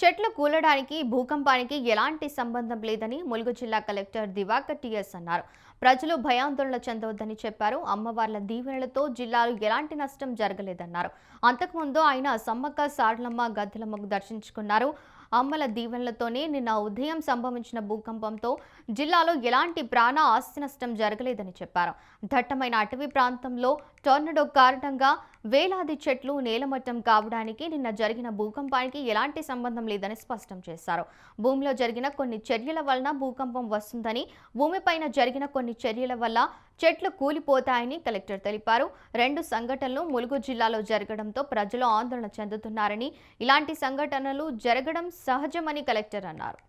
చెట్లు కూలడానికి భూకంపానికి ఎలాంటి సంబంధం లేదని ములుగు జిల్లా కలెక్టర్ దివాకర్ టీఎస్ అన్నారు. ప్రజలు భయాందోళన చెందవద్దని చెప్పారు. అమ్మవార్ల దీవెనలతో జిల్లాలో ఎలాంటి నష్టం జరగలేదన్నారు. అంతకుముందు ఆయన సమ్మక్క సారలమ్మ గద్దెలమ్మకు దర్శించుకున్నారు. అమ్మల దీవెనలతోనే నిన్న ఉదయం సంభవించిన భూకంపంతో జిల్లాలో ఎలాంటి ప్రాణ ఆస్తి నష్టం జరగలేదని చెప్పారు. దట్టమైన అటవీ ప్రాంతంలో టోర్నడో కారణంగా వేలాది చెట్లు నేలమట్టం కావడానికి నిన్న జరిగిన భూకంపానికి ఎలాంటి సంబంధం లేదని స్పష్టం చేశారు. భూమిలో జరిగిన కొన్ని చర్యల వలన భూకంపం వస్తుందని, భూమిపైన జరిగిన కొన్ని చర్యల వల్ల చెట్లు కూలిపోతాయని కలెక్టర్ తెలిపారు. 2 సంఘటనలు ములుగు జిల్లాలో జరగడంతో ప్రజలు ఆందోళన చెందుతున్నారని, ఇలాంటి సంఘటనలు జరగడం సహజమని కలెక్టర్ అన్నారు.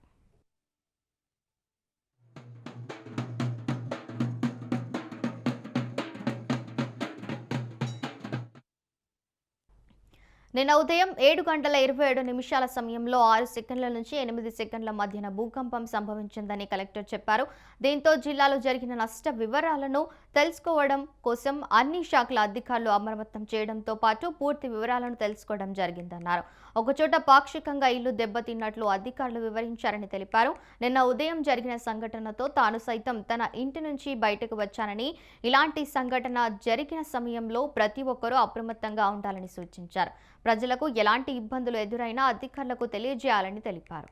నిన్న ఉదయం 7:27 సమయంలో 6 సెకండ్ల నుంచి 8 సెకండ్ల మధ్యన భూకంపం సంభవించిందని కలెక్టర్ చెప్పారు. దీంతో జిల్లాలో జరిగిన నష్ట వివరాలను తెలుసుకోవడం కోసం అన్ని శాఖల అధికారులు అప్రమత్తం చేయడంతో పాటు పూర్తి వివరాలను తెలుసుకోవడం జరిగిందన్నారు. ఒకచోట పాక్షికంగా ఇల్లు దెబ్బతిన్నట్లు అధికారులు వివరించారని తెలిపారు. నిన్న ఉదయం జరిగిన సంఘటనతో తాను సైతం తన ఇంటి నుంచి బయటకు వచ్చానని, ఇలాంటి సంఘటన జరిగిన సమయంలో ప్రతి ఒక్కరూ అప్రమత్తంగా ఉండాలని సూచించారు. ప్రజలకు ఎలాంటి ఇబ్బందులు ఎదురైనా అధికారులకు తెలియజేయాలని తెలిపారు.